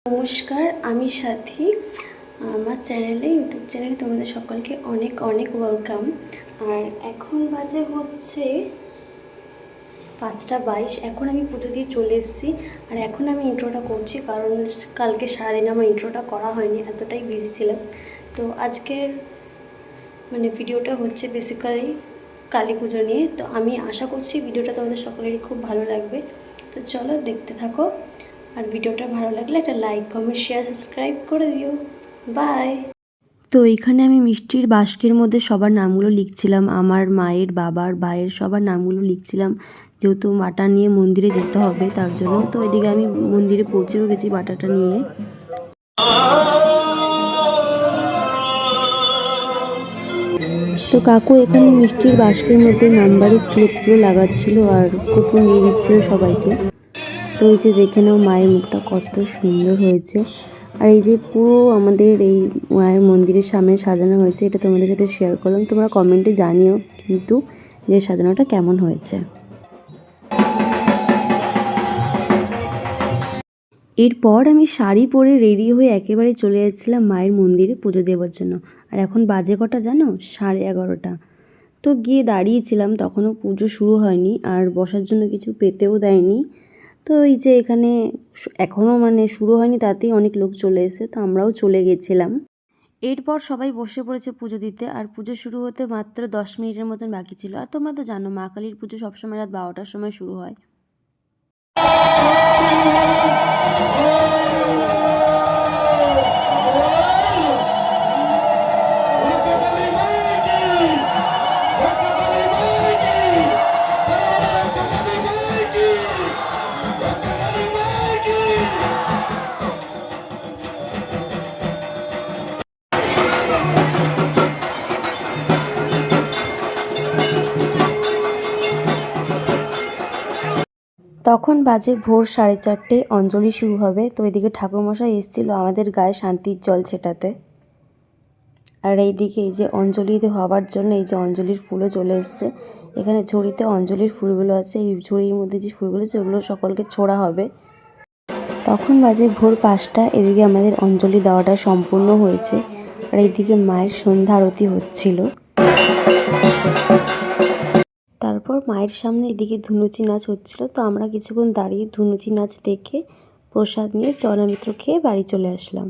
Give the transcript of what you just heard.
নমস্কার, আমি সাথী। আমার ইউটিউব চ্যানেলে তোমাদের সকলকে অনেক অনেক ওয়েলকাম। আর এখন বাজে হচ্ছে 5:22। এখন আমি পুজো দিয়ে চলে এসেছি। আর এখন আমি ইন্ট্রোটা করছি, কারণ কালকে সারাদিন আমার ইন্ট্রোটা করা হয়নি, এতটাই বিজি ছিলাম। তো আজকের ভিডিওটা হচ্ছে বেসিক্যালি কালী পুজো নিয়ে। তো আমি আশা করছি ভিডিওটা তোমাদের সকলেরই খুব ভালো লাগবে। তো চলো দেখতে থাকো। আর ভিডিওটা ভালো লাগলে একটা লাইক, কমেন্ট, শেয়ার, সাবস্ক্রাইব করে দিও। বাই। তো এখানে আমি মিষ্টির বাস্কের মধ্যে সবার নামগুলো লিখছিলাম, আমার মায়ের, বাবার, ভাইয়ের সবার নামগুলো লিখছিলাম, যেহেতু বাটা নিয়ে মন্দিরে যেতে হবে তার জন্য। তো এদিকে আমি মন্দিরে পৌঁছেও গেছি বাটাটা নিয়ে। তো কাকু এখানে মিষ্টির বাস্কের মধ্যে নাম্বারের স্লিপগুলো লাগাচ্ছিল আর কুপন দিয়ে দিচ্ছিল সবাইকে। তো এই যে দেখে নাও মায়ের মুখটা কত সুন্দর হয়েছে। আর এই যে পুরো আমাদের এই মায়ের মন্দিরের সামনে সাজানো হয়েছে, এটা তোমাদের সাথে শেয়ার করলাম। তোমরা কমেন্টে জানিও কিন্তু যে সাজানোটা কেমন হয়েছে। এরপর আমি শাড়ি পরে রেডি হয়ে একেবারে চলে যাচ্ছিলাম মায়ের মন্দিরে পুজো দেওয়ার জন্য। আর এখন বাজে কটা জানো? 11:30। তো গিয়ে দাঁড়িয়েছিলাম, তখনও পুজো শুরু হয়নি আর বসার জন্য কিছু পেতেও দেয়নি। তো এই যে এখানে এখনও শুরু হয়নি, তাতেই অনেক লোক চলে এসেছে, তো আমরাও চলে গেছিলাম। এরপর সবাই বসে পড়েছে পুজো দিতে। আর পুজো শুরু হতে মাত্র 10 মিনিটের মতন বাকি ছিল। আর তোমরা তো জানো মা কালীর পুজো সবসময় রাত 12টার সময় শুরু হয়। তখন বাজে ভোর 4:30, অঞ্জলি শুরু হবে। তো এদিকে ঠাকুরমশাই এসেছিলো আমাদের গায়ে শান্তির জল ছেটাতে। আর এইদিকে এই যে অঞ্জলি হওয়ার জন্য এই যে অঞ্জলির ফুলও চলে এসছে। এখানে ঝুড়িতে অঞ্জলির ফুলগুলো আছে, এই ঝুড়ির মধ্যে যে ফুলগুলো আছে ওগুলো সকলকে ছোড়া হবে। তখন বাজে ভোর 5টা। এদিকে আমাদের অঞ্জলি দেওয়াটা সম্পূর্ণ হয়েছে। আর এইদিকে মায়ের সন্ধ্যা আরতি হচ্ছিল। তারপর মায়ের সামনে এদিকে ধুনুচি নাচ হচ্ছিল। তো আমরা কিছুক্ষণ দাঁড়িয়ে ধুনুচি নাচ দেখে প্রসাদ নিয়ে চরণামৃত খেয়ে বাড়ি চলে আসলাম।